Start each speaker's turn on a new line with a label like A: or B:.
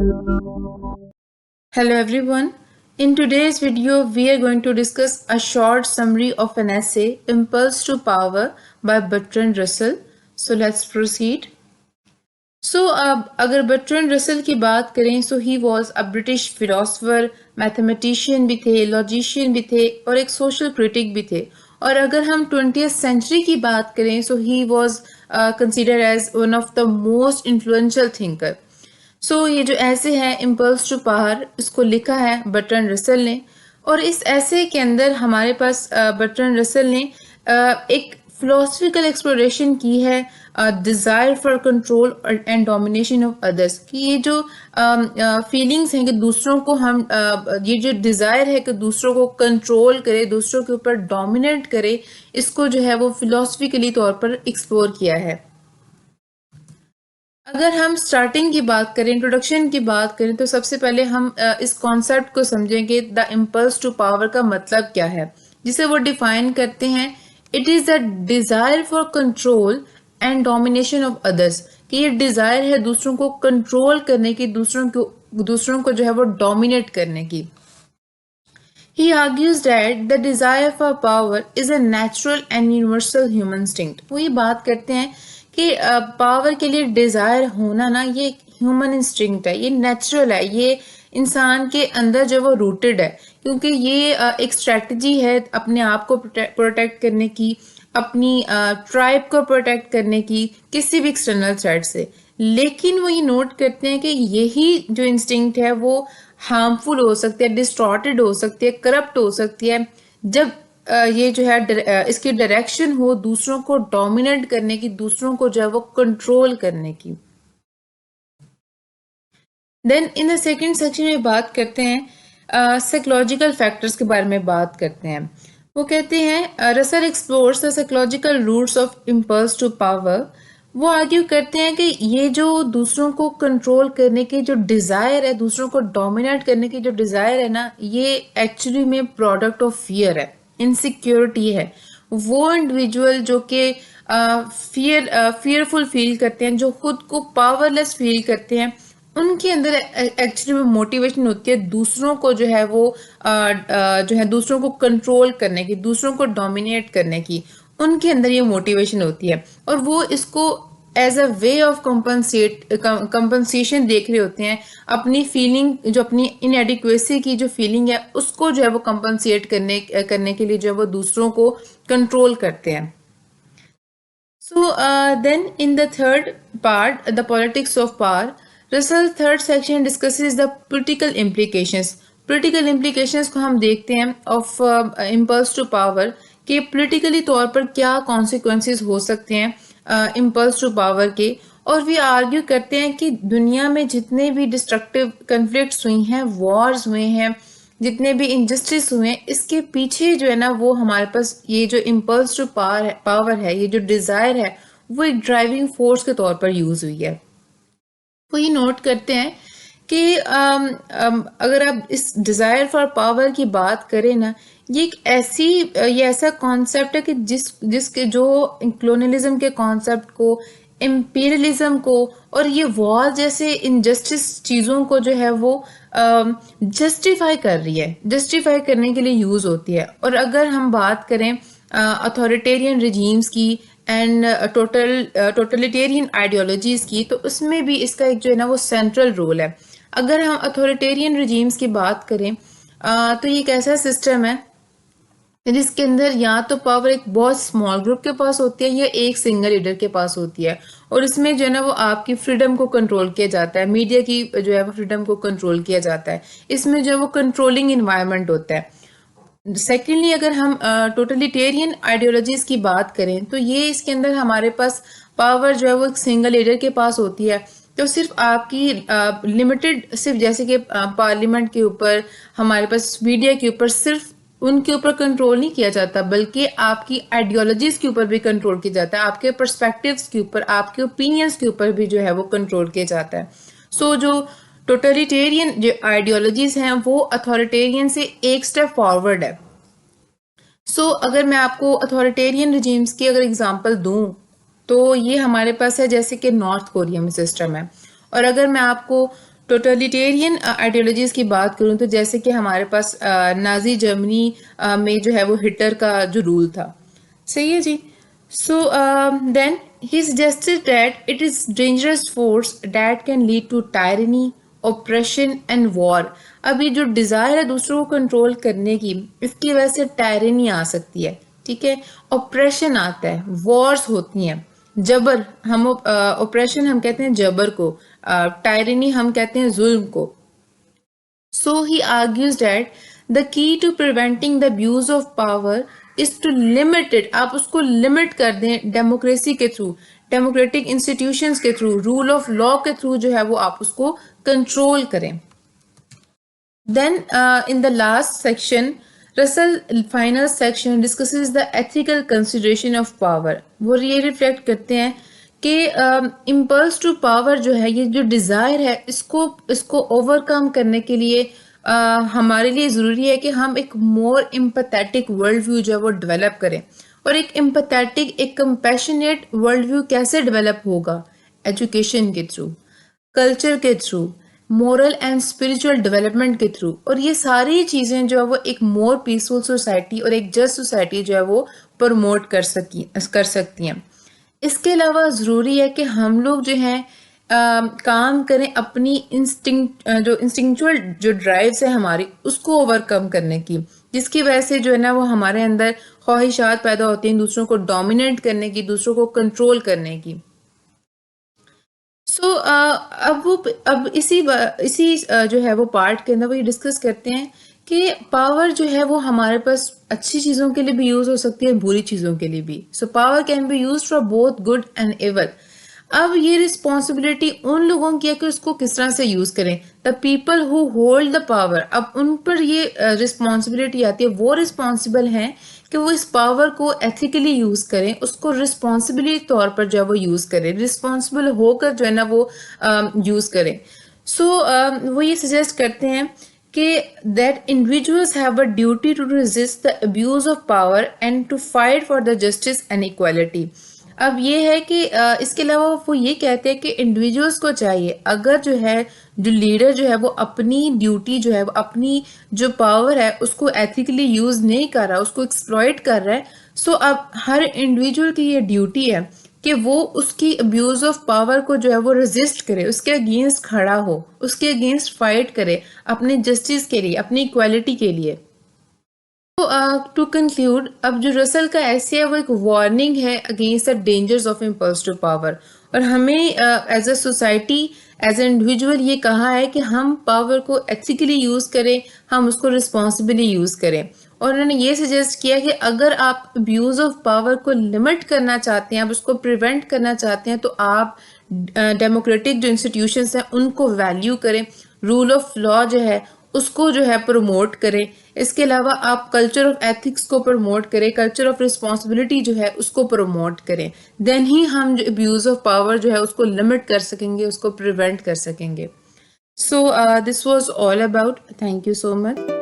A: Hello everyone. In today's video, we are going to discuss a short summary of an essay, Impulse to Power by Bertrand Russell. So let's proceed. अगर Bertrand Russell की बात करें ही was a British philosopher, mathematician भी थे, logician भी थे और एक सोशल क्रिटिक भी थे. और अगर हम 20th सेंचुरी की बात करें ही was considered as one of the most influential thinker. ये जो ऐसे है इम्पल्स टू पावर, इसको लिखा है बर्ट्रैंड रसल ने. और इस ऐसे के अंदर हमारे पास बर्ट्रैंड रसल ने एक फिलोसफिकल एक्सप्लोरेशन की है desire for control and domination of others. कि ये जो फीलिंग्स हैं कि दूसरों को हम ये जो डिज़ायर है कि दूसरों को कंट्रोल करे, दूसरों के ऊपर डोमिनेट करे, इसको जो है वो फिलोसफिकली तौर पर एक्सप्लोर किया है. अगर हम स्टार्टिंग की बात करें, इंट्रोडक्शन की बात करें, तो सबसे पहले हम इस कॉन्सेप्ट को समझेंगे द इम्पल्स टू पावर का मतलब क्या है, जिसे वो डिफाइन करते हैं. It is the desire for control and domination of others. कि ये डिज़ायर है दूसरों को कंट्रोल करने की, दूसरों को जो है वो डोमिनेट करने की. He argues that the desire for power is a natural and universal human instinct. वो ये बात करते हैं कि पावर के लिए डिज़ायर होना ना, ये ह्यूमन इंस्टिंक्ट है, ये नेचुरल है, ये इंसान के अंदर जो वो रूटेड है. क्योंकि ये एक स्ट्रेटजी है अपने आप को प्रोटेक्ट करने की, अपनी ट्राइब को प्रोटेक्ट करने की किसी भी एक्सटर्नल थ्रेट से. लेकिन वो ये नोट करते हैं कि यही जो इंस्टिंक्ट है वो हार्मफुल हो सकती है, डिस्टॉर्टेड हो सकती है, करप्ट हो सकती है, जब ये जो है इसकी डायरेक्शन हो दूसरों को डोमिनेट करने की, दूसरों को जो है वो कंट्रोल करने की. Then in the second section में बात करते हैं साइकोलॉजिकल फैक्टर्स के बारे में बात करते हैं. वो कहते हैं Russell explores the psychological roots of impulse to power. वो आर्ग्यू करते हैं कि ये जो दूसरों को कंट्रोल करने की जो डिज़ायर है, दूसरों को डोमिनेट करने की जो डिज़ायर है ना, ये एक्चुअली में प्रोडक्ट ऑफ फियर है, इनसिक्योरिटी है. वो इंडिविजुअल जो कि फियरफुल फील करते हैं, जो खुद को पावरलेस फील करते हैं, उनके अंदर एक्चुअली में मोटिवेशन होती है दूसरों को जो है वो जो है दूसरों को कंट्रोल करने की, दूसरों को डोमिनेट करने की. उनके अंदर ये मोटिवेशन होती है और वो इसको as a way of compensation देख रहे होते हैं. अपनी फीलिंग, जो अपनी इनएडिक्वेसी की जो फीलिंग है, उसको जो है वो कंपनसेट करने के लिए जो है वो दूसरों को कंट्रोल करते हैं. Then in the third part, the politics of power, Russell's third section discusses the political implications. Political implications को हम देखते हैं of impulse to power, कि politically तौर पर क्या consequences हो सकते हैं impulse to power के. और वी आर्ग्यू करते हैं कि दुनिया में जितने भी डिस्ट्रक्टिव कन्फ्लिक्ट्स हुई हैं, वॉर्स हुए हैं, जितने भी इनजस्टिस हुए हैं, इसके पीछे जो है ना वो हमारे पास ये जो इम्पल्स टू पावर है, ये जो डिज़ायर है, वो एक ड्राइविंग फोर्स के तौर पर यूज़ हुई है. वो ये नोट करते हैं कि अगर आप इस डिज़ायर फॉर पावर की बात करें ना, ये ऐसा कॉन्सेप्ट है कि जिसके जो कॉलोनियलिज्म के कॉन्सेप्ट को, इम्पीरियलिज्म को और ये वॉर जैसे इनजस्टिस चीज़ों को जो है वो जस्टिफाई कर रही है, जस्टिफाई करने के लिए यूज़ होती है. और अगर हम बात करें अथॉरिटेरियन रिजीम्स की एंड टोटलिटेरियन आइडियोलॉजीज़ की, तो उसमें भी इसका एक जो है ना वो सेंट्रल रोल है. अगर हम अथॉरिटेरियन रिजीम्स की बात करें तो ये एक ऐसा सिस्टम है जिसके अंदर या तो पावर एक बहुत स्मॉल ग्रुप के पास होती है या एक सिंगल लीडर के पास होती है. और इसमें जो है ना वो आपकी फ्रीडम को कंट्रोल किया जाता है, मीडिया की जो है वो फ्रीडम को कंट्रोल किया जाता है. इसमें जो है वो कंट्रोलिंग इन्वायरमेंट होता है. सेकेंडली अगर हम टोटलिटेरियन आइडियोलॉजीज की बात करें तो ये इसके अंदर हमारे पास पावर जो है वो एक सिंगल लीडर के पास होती है. तो सिर्फ आपकी लिमिटेड, सिर्फ जैसे कि पार्लियामेंट के ऊपर, हमारे पास मीडिया के ऊपर, सिर्फ उनके ऊपर कंट्रोल नहीं किया जाता, बल्कि आपकी आइडियोलॉजीज के ऊपर भी कंट्रोल किया जाता है, आपके पर्सपेक्टिव्स के ऊपर, आपके ओपिनियंस के ऊपर भी जो है वो कंट्रोल किया जाता है. जो टोटलिटेरियन जो आइडियोलॉजीज हैं वो अथॉरिटेरियन से एक स्टेप फॉरवर्ड है. अगर मैं आपको अथॉरिटेरियन रिजीम्स की अगर एग्जांपल दूं तो ये हमारे पास है जैसे कि नॉर्थ कोरिया में सिस्टम है. और अगर मैं आपको टोटलिटेरियन आइडियोलॉजीज़ की बात करूँ तो जैसे कि हमारे पास नाज़ी जर्मनी में जो है वो हिटलर का जो रूल था, सही है जी। So then he suggested that it is dangerous force that can lead to tyranny, oppression and war। अब ये जो डिज़ायर है दूसरों को कंट्रोल करने की, इसकी वजह से टायरनी आ सकती है, ठीक है। ऑपरेशन आता है, वॉर्स होती हैं, जबर, हम ऑपरेशन हम कहते हैं जबर को, टायरनी हम कहते हैं जुल्म को। So he argues that the key to preventing the abuse of power is to limit it। आप उसको लिमिट कर दें डेमोक्रेसी के थ्रू, डेमोक्रेटिक इंस्टीट्यूशंस के थ्रू, रूल ऑफ लॉ के थ्रू जो है वो आप उसको कंट्रोल करें। Then in the last section, Russell final section discusses the ethical consideration of power। वो ये रिफ्लेक्ट करते हैं कि इम्पल्स टू पावर जो है, ये जो डिज़ायर है, इसको ओवरकम करने के लिए हमारे लिए ज़रूरी है कि हम एक मोर एम्पैथेटिक वर्ल्ड व्यू जो है वो डेवलप करें। और एक एम्पैथेटिक, एक कंपैशनेट वर्ल्ड व्यू कैसे डेवलप होगा? एजुकेशन के थ्रू, कल्चर के through, moral and spiritual development के थ्रू। और ये सारी चीज़ें जो है वो एक मोर पीसफुल सोसाइटी और एक जस्ट सोसाइटी जो है वो प्रमोट कर सकती हैं। इसके अलावा ज़रूरी है कि हम लोग जो हैं काम करें अपनी इंस्टिंक्चुअल जो ड्राइव्स है हमारी, उसको ओवरकम करने की, जिसकी वजह से जो है ना वो हमारे अंदर ख्वाहिशात पैदा होती हैं दूसरों को डोमिनेट करने की, दूसरों को कंट्रोल करने की। सो अब इसी जो है वो पार्ट के अंदर वो ये डिस्कस करते हैं कि पावर जो है वो हमारे पास अच्छी चीज़ों के लिए भी यूज़ हो सकती है, बुरी चीज़ों के लिए भी। So power can be use for both good and evil. अब ये रिस्पॉन्सिबिलिटी उन लोगों की है कि उसको किस तरह से यूज़ करें। The people who hold the power, अब उन पर ये रिस्पॉन्सिबिलिटी आती है, वो रिस्पॉन्सिबल हैं कि वो इस पावर को एथिकली यूज़ करें, उसको रिस्पॉन्सिबिलिटी तौर पर जो है वो यूज़ करें, रिस्पॉन्सिबल होकर जो है ना वो यूज़ करें। सो वो ये सजेस्ट करते हैं कि that individuals have a duty to resist the abuse of power and to fight for the justice and equality. अब ये है कि इसके अलावा वो ये कहते हैं कि इंडिविजुअल्स को चाहिए, अगर जो है जो लीडर जो है वो अपनी ड्यूटी जो है वो अपनी जो पावर है उसको एथिकली यूज़ नहीं कर रहा, उसको एक्सप्लॉइट कर रहा है, सो अब हर इंडिविजुअल की ये ड्यूटी है कि वो उसकी अब्यूज़ ऑफ पावर को जो है वो रेजिस्ट करे, उसके अगेंस्ट खड़ा हो, उसके अगेंस्ट फाइट करे, अपने जस्टिस के लिए, अपनी इक्वालिटी के लिए। तो टू कंक्लूड, अब जो रसल का ऐसे है वो एक वार्निंग है against the dangers of impulse to power. और हमें as a society, as a individual ये कहा है कि हम पावर को एथिकली यूज़ करें, हम उसको रिस्पॉन्सिबली यूज़ करें। और उन्होंने ये सजेस्ट किया कि अगर आप अब्यूज़ ऑफ पावर को लिमिट करना चाहते हैं, आप उसको प्रिवेंट करना चाहते हैं, तो आप डेमोक्रेटिक जो इंस्टीट्यूशंस हैं उनको वैल्यू करें, रूल ऑफ लॉ जो है उसको जो है प्रमोट करें। इसके अलावा आप कल्चर ऑफ एथिक्स को प्रमोट करें, कल्चर ऑफ रिस्पॉन्सिबिलिटी जो है उसको प्रमोट करें। देन ही हम जो अब्यूज़ ऑफ पावर जो है उसको लिमिट कर सकेंगे, उसको प्रिवेंट कर सकेंगे। So this was all about. Thank you so much.